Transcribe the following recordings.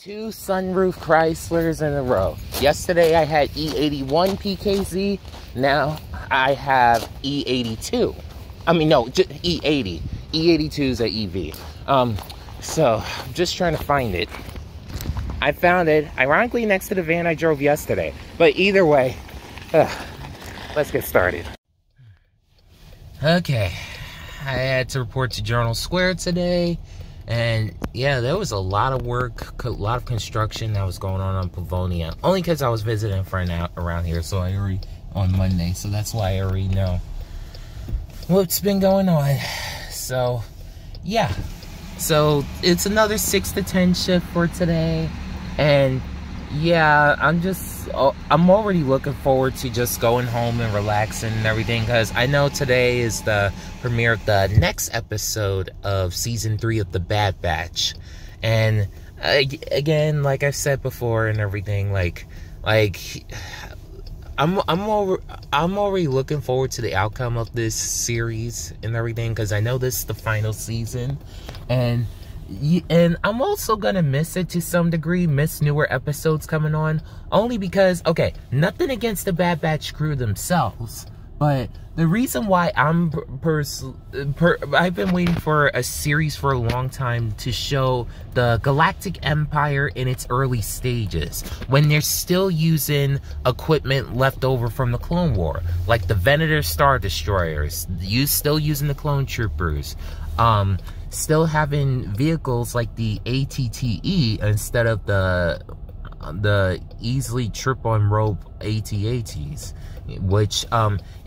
2 sunroof Chryslers in a row. Yesterday I had E81 PKZ. Now I have E82. I mean, no, just E80. E82 is an EV. So I'm just trying to find it. I found it, ironically, next to the van I drove yesterday. But either way, let's get started. Okay, I had to report to Journal Square today. And yeah, there was a lot of work, a lot of construction that was going on Pavonia. Only because I was visiting a friend out around here, so I already on Monday. So that's why I already know what's been going on. So yeah, so it's another 6 to 10 shift for today. And yeah, I'm already looking forward to just going home and relaxing and everything, because I know today is the premiere of the next episode of season 3 of The Bad Batch. And again, like I've said before and everything, I'm already looking forward to the outcome of this series and everything, because I know this is the final season. And I'm also gonna miss it to some degree, miss newer episodes coming on, only because, okay, nothing against the Bad Batch crew themselves, but the reason why I've been waiting for a series for a long time to show the Galactic Empire in its early stages, when they're still using equipment left over from the Clone War, like the Venator Star Destroyers, still using the Clone Troopers, still having vehicles like the ATTE instead of the easily trip on rope AT-ATs, which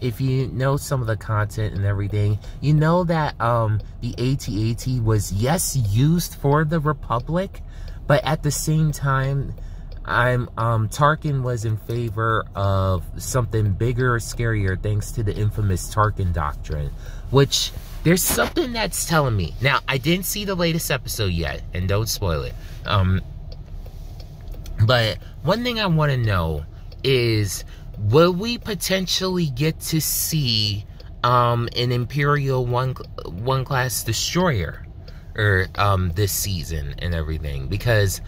if you know some of the content and everything, you know that the AT-AT was, yes, used for the Republic, but at the same time Tarkin was in favor of something bigger or scarier, thanks to the infamous Tarkin Doctrine, which there's something that's telling me. Now, I didn't see the latest episode yet, and don't spoil it. But one thing I want to know is, will we potentially get to see an Imperial one class destroyer this season and everything? Because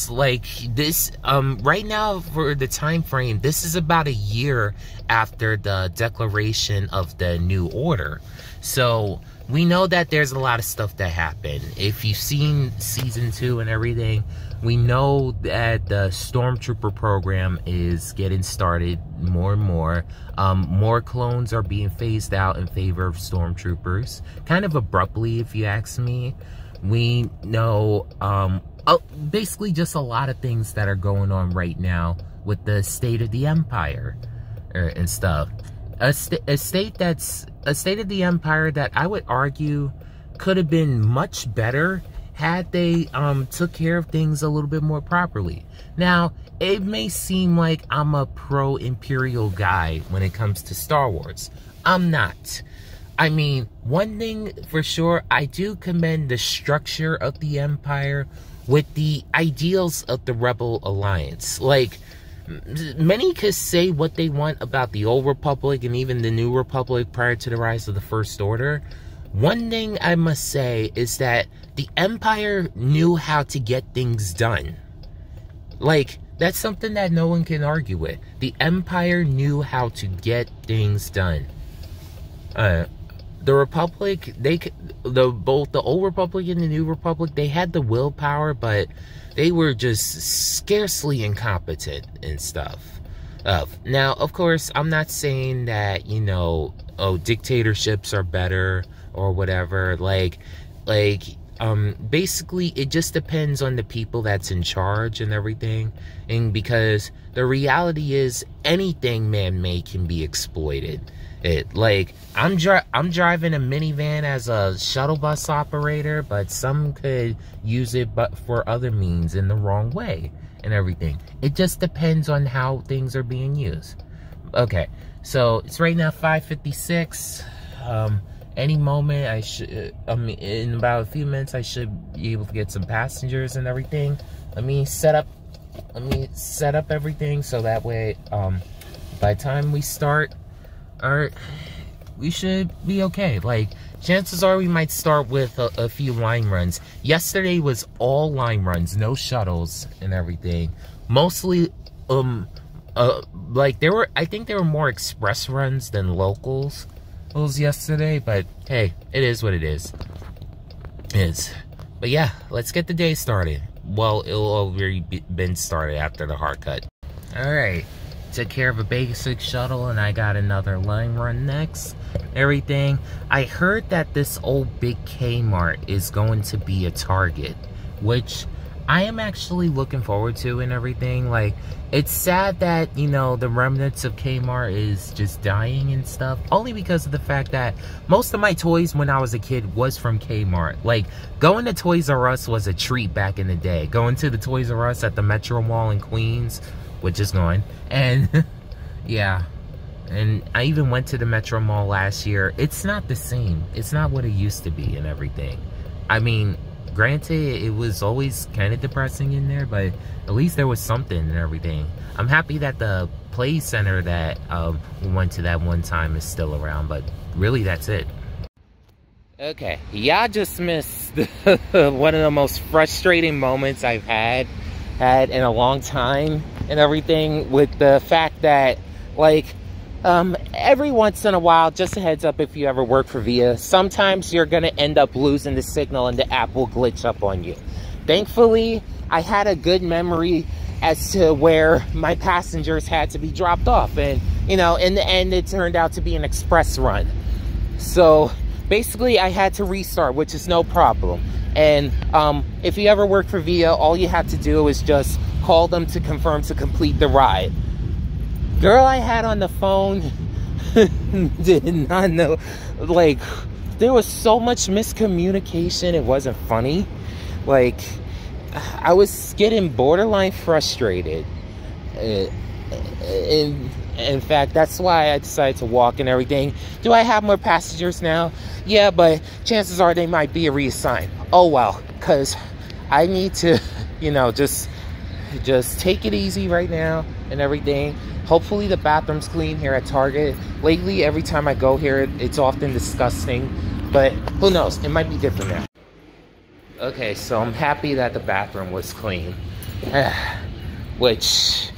like this, right now, for the time frame, this is about a year after the declaration of the New Order. So we know that there's a lot of stuff that happened. If you've seen season 2 and everything, we know that the Stormtrooper program is getting started more and more. More clones are being phased out in favor of Stormtroopers, kind of abruptly, if you ask me. We know basically just a lot of things that are going on right now with the state of the Empire and stuff. A state of the Empire that I would argue could have been much better had they took care of things a little bit more properly. Now, it may seem like I'm a pro-Imperial guy when it comes to Star Wars. I'm not. I mean, one thing for sure, I do commend the structure of the Empire with the ideals of the Rebel Alliance. Like, many could say what they want about the Old Republic and even the New Republic prior to the rise of the First Order. One thing I must say is that the Empire knew how to get things done. Like, that's something that no one can argue with. The Empire knew how to get things done. The Republic, both the Old Republic and the New Republic, they had the willpower, but they were just scarcely incompetent and stuff. Now, of course, I'm not saying that, you know, dictatorships are better or whatever. Basically, it just depends on the people that's in charge and everything. And because the reality is, anything man-made can be exploited. I'm driving a minivan as a shuttle bus operator, but some could use it but for other means in the wrong way and everything. It just depends on how things are being used. Okay, so it's right now 5:56. Any moment in about a few minutes I should be able to get some passengers and everything. Let me set up everything so that way by the time we start, we should be okay. Like, chances are we might start with a few line runs. Yesterday was all line runs, no shuttles and everything. Mostly, like I think there were more express runs than locals yesterday, but hey, it is what it is. But yeah, let's get the day started. Well, it'll already been started after the hard cut. Alright, took care of a basic shuttle and I got another line run next. Everything. I heard that this old big Kmart is going to be a Target, which I am actually looking forward to and everything. Like, it's sad that, you know, the remnants of Kmart is just dying and stuff, only because of the fact that most of my toys when I was a kid was from Kmart. Like, going to Toys R Us was a treat back in the day. Going to the Toys R Us at the Metro Mall in Queens, which is gone, and yeah. And I even went to the Metro Mall last year. It's not the same. It's not what it used to be and everything. I mean, granted, it was always kind of depressing in there, but at least there was something and everything. I'm happy that the play center that we went to that one time is still around, but really that's it. Okay, y'all just missed one of the most frustrating moments I've had in a long time and everything, with the fact that, like, every once in a while, just a heads up if you ever work for VIA, sometimes you're gonna end up losing the signal and the app will glitch up on you. Thankfully, I had a good memory as to where my passengers had to be dropped off, and you know, in the end it turned out to be an express run. So basically I had to restart, which is no problem. And if you ever work for VIA, all you have to do is just call them to confirm to complete the ride. Girl I had on the phone did not know, like, there was so much miscommunication, it wasn't funny. Like, I was getting borderline frustrated. In fact, that's why I decided to walk and everything. Do I have more passengers now? Yeah, but chances are they might be reassigned. Oh well, because I need to, you know, just take it easy right now and everything. Hopefully the bathroom's clean here at Target. Lately, every time I go here, it's often disgusting, but who knows? It might be different now. Okay, so I'm happy that the bathroom was clean. Which,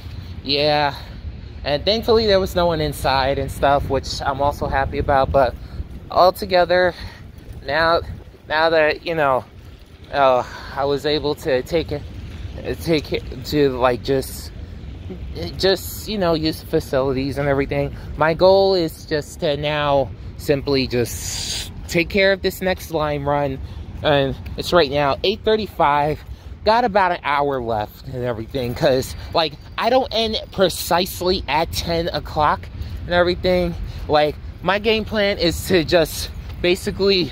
yeah. And thankfully there was no one inside and stuff, which I'm also happy about. But altogether, now that, you know, I was able to take it to, like, just you know, use the facilities and everything. My goal is just to now simply just take care of this next line run, and it's right now 8:35. Got about an hour left and everything, because, like, I don't end precisely at 10 o'clock and everything. Like, my game plan is to just basically,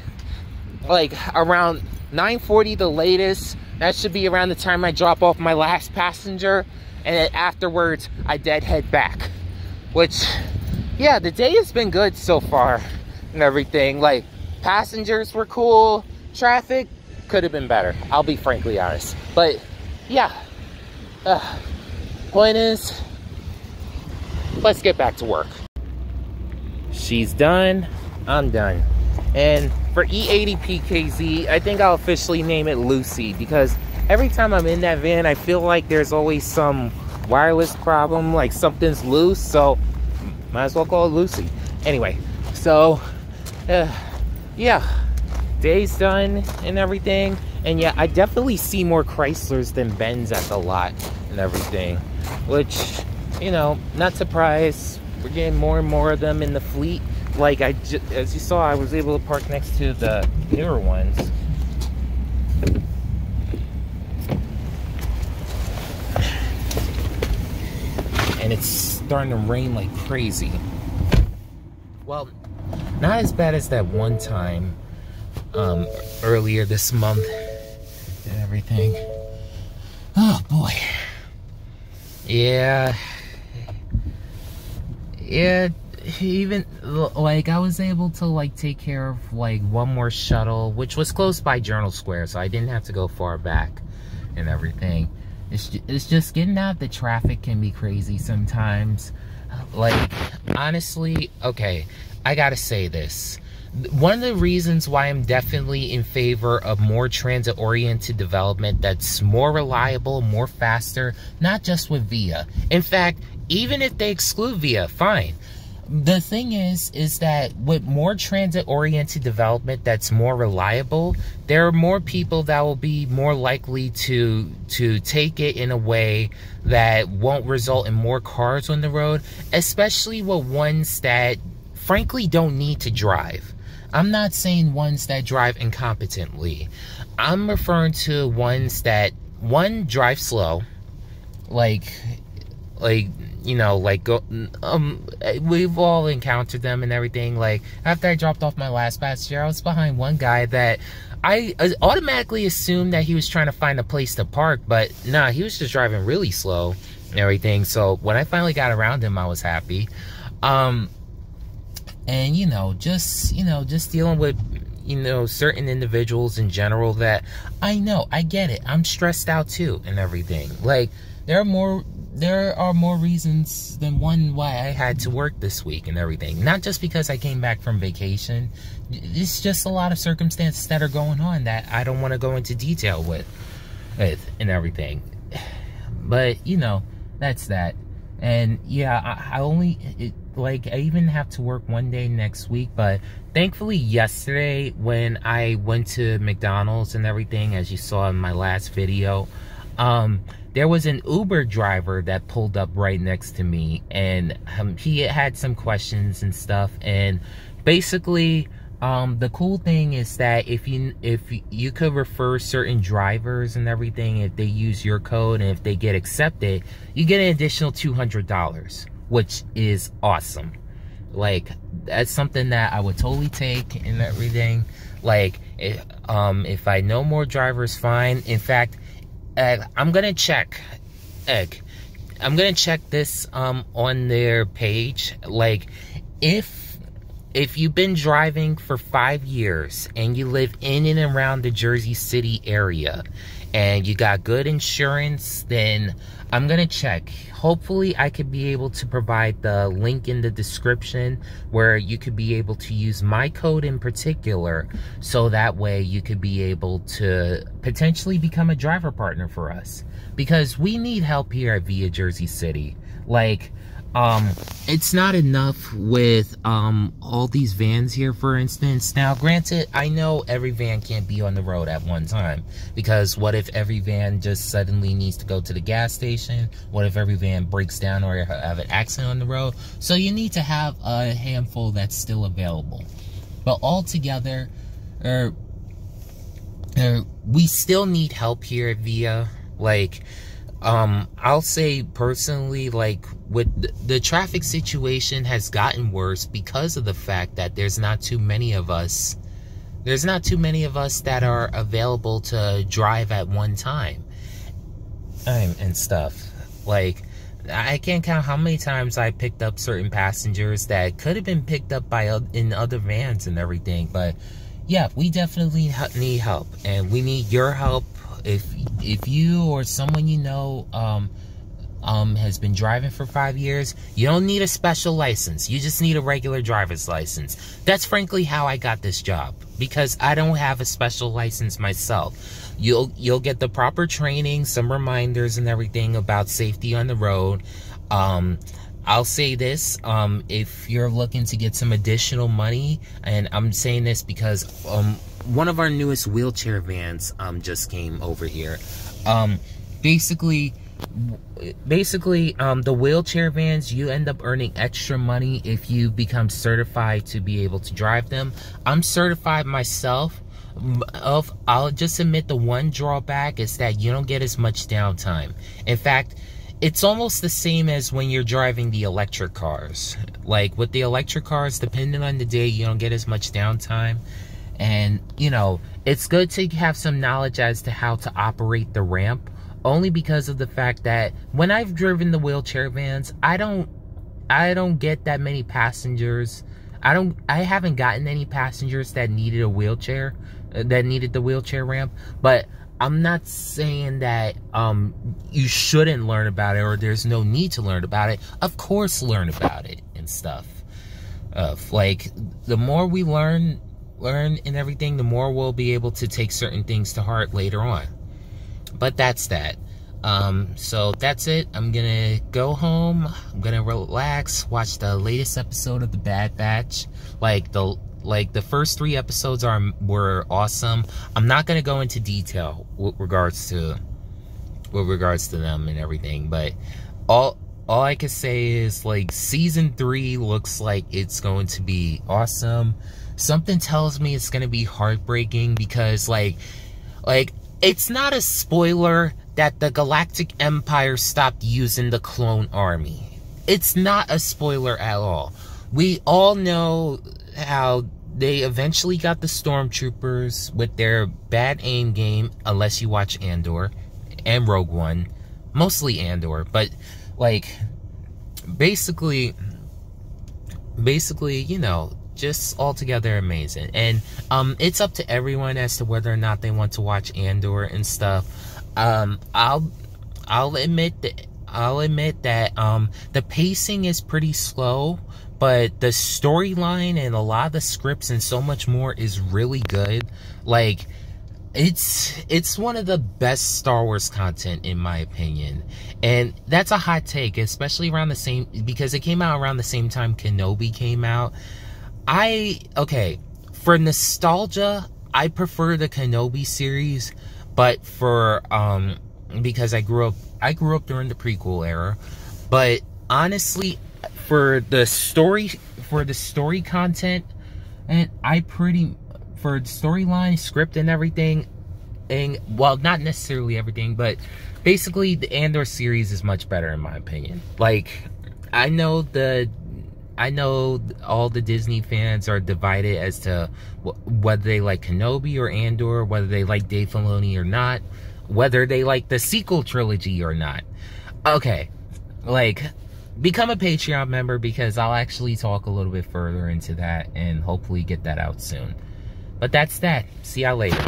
like, around 9:40 the latest, that should be around the time I drop off my last passenger, and then afterwards I head back. Which, yeah, the day has been good so far and everything. Like, passengers were cool, traffic could have been better, I'll be frankly honest. But yeah, point is, let's get back to work. She's done, I'm done. And for E80PKZ, I think I'll officially name it Lucy, because every time I'm in that van, I feel like there's always some wireless problem, like something's loose, so might as well call it Lucy. Anyway, so yeah, day's done and everything. And yeah, I definitely see more Chryslers than Benz at the lot and everything, which, you know, not surprised. We're getting more and more of them in the fleet. Like, as you saw, I was able to park next to the newer ones. And it's starting to rain like crazy. Well, not as bad as that one time earlier this month and everything. Oh boy. Yeah, even like I was able to like take care of like one more shuttle, which was close by Journal Square, so I didn't have to go far back and everything. It's just getting out, the traffic can be crazy sometimes. Like, honestly, okay, I gotta say this. One of the reasons why I'm definitely in favor of more transit-oriented development that's more reliable, more faster, not just with VIA. In fact, even if they exclude VIA, fine. The thing is that with more transit-oriented development that's more reliable, there are more people that will be more likely to take it in a way that won't result in more cars on the road, especially with ones that frankly don't need to drive. I'm not saying ones that drive incompetently. I'm referring to ones that, one, drive slow, like you know, like we've all encountered them and everything. Like, after I dropped off my last passenger, I was behind one guy that I automatically assumed that he was trying to find a place to park, but nah, he was just driving really slow and everything. So when I finally got around him, I was happy. And just dealing with certain individuals in general that I know, I get it, I'm stressed out too and everything. Like, there are more reasons than one why I had to work this week and everything. Not just because I came back from vacation. It's just a lot of circumstances that are going on that I don't want to go into detail with and everything. But that's that. And yeah, I even have to work one day next week, but thankfully yesterday when I went to McDonald's and everything, as you saw in my last video, there was an Uber driver that pulled up right next to me, and he had some questions and stuff. And basically, the cool thing is that if you could refer certain drivers and everything, if they use your code and if they get accepted, you get an additional $200, which is awesome. Like, that's something that I would totally take and everything. Like, if I know more drivers, fine. In fact, I'm gonna check this on their page. Like, if you've been driving for 5 years and you live in and around the Jersey City area and you got good insurance, then I'm gonna check. Hopefully I could be able to provide the link in the description where you could be able to use my code in particular, so that way you could be able to potentially become a driver partner for us, because we need help here at VIA Jersey City. Like, it's not enough with all these vans here, for instance. Now, granted, I know every van can't be on the road at one time, because what if every van just suddenly needs to go to the gas station? What if every van breaks down or have an accident on the road? So you need to have a handful that's still available. But altogether, we still need help here at VIA. Like, I'll say personally, like, with the traffic situation has gotten worse because of the fact that there's not too many of us that are available to drive at one time and stuff. Like, I can't count how many times I picked up certain passengers that could have been picked up in other vans and everything. But yeah, we definitely need help, and we need your help. If you or someone you know has been driving for 5 years, you don't need a special license. You just need a regular driver's license. That's frankly how I got this job, because I don't have a special license myself. You'll get the proper training, some reminders and everything about safety on the road. I'll say this, if you're looking to get some additional money, and I'm saying this because one of our newest wheelchair vans just came over here. Basically, the wheelchair vans, you end up earning extra money if you become certified to be able to drive them. I'm certified myself. I'll just admit the one drawback is that you don't get as much downtime. In fact, it's almost the same as when you're driving the electric cars. Like, with the electric cars, depending on the day, you don't get as much downtime. And, it's good to have some knowledge as to how to operate the ramp, only because of the fact that when I've driven the wheelchair vans, I don't get that many passengers. I haven't gotten any passengers that needed a wheelchair, that needed the wheelchair ramp. But I'm not saying that you shouldn't learn about it or there's no need to learn about it. Of course, learn about it and stuff. of. Like, the more we learn and everything, the more we'll be able to take certain things to heart later on. But that's that. So that's it. I'm gonna go home. I'm gonna relax, watch the latest episode of The Bad Batch. Like the first 3 episodes were awesome. I'm not gonna go into detail with regards to them and everything, but all I can say is, like, season 3 looks like it's going to be awesome. Something tells me it's gonna be heartbreaking, because like it's not a spoiler that the Galactic Empire stopped using the clone army. It's not a spoiler at all. We all know how they eventually got the stormtroopers with their bad aim game, unless you watch Andor and Rogue One. Mostly Andor, but like basically, you know, just altogether amazing. And it's up to everyone as to whether or not they want to watch Andor and stuff. I'll admit that the pacing is pretty slow, but the storyline and a lot of the scripts and so much more is really good. Like, it's one of the best Star Wars content, in my opinion. And that's a hot take, especially around the same, because it came out around the same time Kenobi came out. Okay, for nostalgia, I prefer the Kenobi series, but for because I grew up during the prequel era. But honestly, for the story content, and for the storyline, script, and everything, and well, not necessarily everything, but basically the Andor series is much better in my opinion. Like, I know all the Disney fans are divided as to whether they like Kenobi or Andor, whether they like Dave Filoni or not, whether they like the sequel trilogy or not. Okay, like, become a Patreon member, because I'll actually talk a little bit further into that and hopefully get that out soon. But that's that. See y'all later.